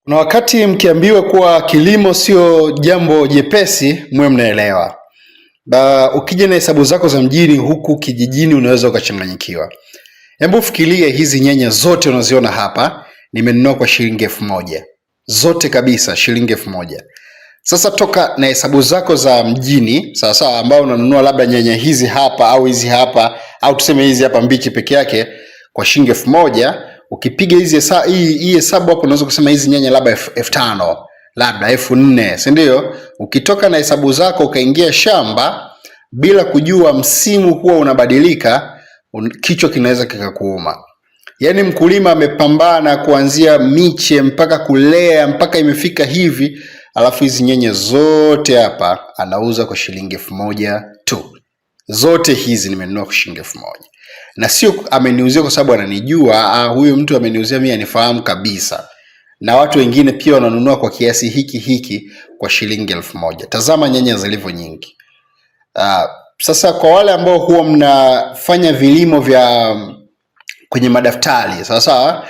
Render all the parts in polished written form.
Na wakati mkiambiwa kuwa kilimo sio jambo jepesi, mwe mnaelewa. Ukija na hesabu zako za mjini, huku kijijini unaweza ukachanganyikiwa. Hebu fikiria hizi nyanya zote unaziona hapa, nimenunua kwa shilingi 1000. Zote kabisa shilingi 1000. Sasa toka na hesabu zako za mjini, sawa ambao unanunua labda nyanya hizi hapa au hizi hapa au tuseme hizi hapa mbichi peke yake kwa shilingi 1000. Ukipiga hii hesabu hapo unaweza kusema hizi nyanya labda 5000, labda 4000, si ndio? Ukitoka na hesabu zako ukaingia shamba bila kujua msimu huwa unabadilika, kichwa kinaweza kikakuuma. Yaani mkulima amepambana kuanzia miche mpaka kulea mpaka imefika hivi, alafu hizi nyanya zote hapa anauza kwa shilingi 1000 tu. Zote hizi nimenunua kwa shilingi 1000. Na sio ameniuzia kwa sababu ananijua, huyu mtu ameniuzia mimi anifahamu kabisa. Na watu wengine pia wananunua kwa kiasi hiki kwa shilingi 1000. Tazama nyanya zilivyo nyingi. Sasa kwa wale ambao huwa mnafanya vilimo vya kwenye madaftari, sawa,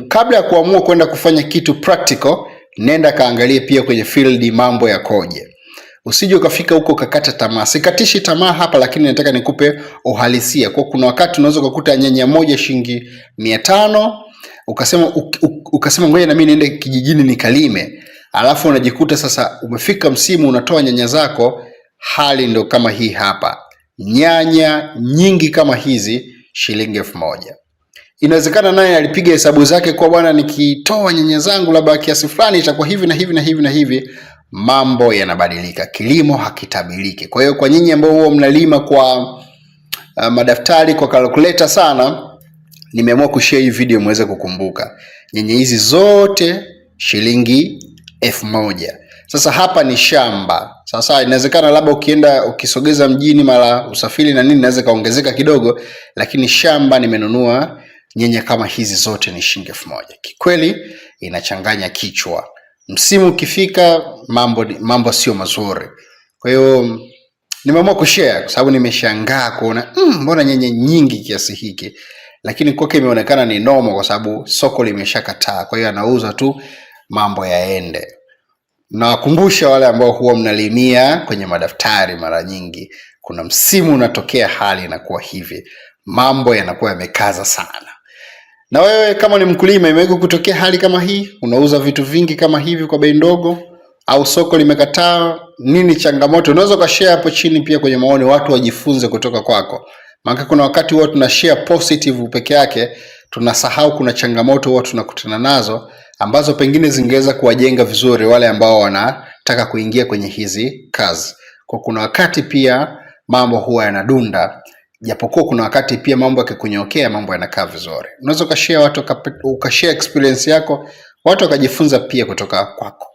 kabla ya kuamua kwenda kufanya kitu practical, nenda kaangalie pia kwenye field mambo yakoje. Usije ukafika huko ukakata tamaa. Sikatishi tamaa hapa, lakini nataka nikupe uhalisia. Kwa kuna wakati unaweza kukuta nyanya moja shilingi 500, ukasema ngoja na mimi niende kijijini nikalime. Alafu unajikuta sasa umefika msimu unatoa nyanya zako, hali ndo kama hii hapa. Nyanya nyingi kama hizi shilingi 1000. Inawezekana naye alipiga hesabu zake kwa bwana, nikitoa nyanya zangu labda kiasi fulani itakuwa hivi na hivi na hivi na hivi. Mambo yanabadilika, kilimo hakitabiriki. Kwa hiyo kwa nyinyi ambao huwa mnalima kwa madaftari, kwa calculator sana, nimeamua kushare hii video muweze kukumbuka. Nyanya hizi zote shilingi 1000. Sasa hapa ni shamba. Sasa inawezekana labda ukienda ukisogeza mjini mara usafiri na nini inaweza kaongezeka kidogo, lakini shamba nimenunua nyanya kama hizi zote ni shilingi 1000. Kikweli inachanganya kichwa. Msimu ukifika mambo sio mazuri. Kwa hiyo nimeamua kushare kwa sababu nimeshangaa kuona mbona nyanya nyingi kiasi hiki, lakini kwake imeonekana ni normal kwa sababu soko limeshakataa. Kwa hiyo anauza tu mambo yaende. Nawakumbusha wale ambao huwa mnalimia kwenye madaftari, mara nyingi kuna msimu unatokea hali inakuwa hivi, mambo yanakuwa yamekaza sana. Na wewe kama ni mkulima, imewahi kutokea hali kama hii? Unauza vitu vingi kama hivi kwa bei ndogo, au soko limekataa? Nini changamoto? Unaweza ukashare hapo chini pia kwenye maoni, watu wajifunze kutoka kwako. Maana kuna wakati huwa tunashare positive peke yake, tunasahau kuna changamoto huwa tunakutana nazo ambazo pengine zingeweza kuwajenga vizuri wale ambao wanataka kuingia kwenye hizi kazi. Kwa kuna wakati pia mambo huwa yanadunda, japokuwa kuna wakati pia mambo yakikunyokea mambo yanakaa vizuri. Unaweza ukashare watu ukashare experience yako, watu wakajifunza pia kutoka kwako.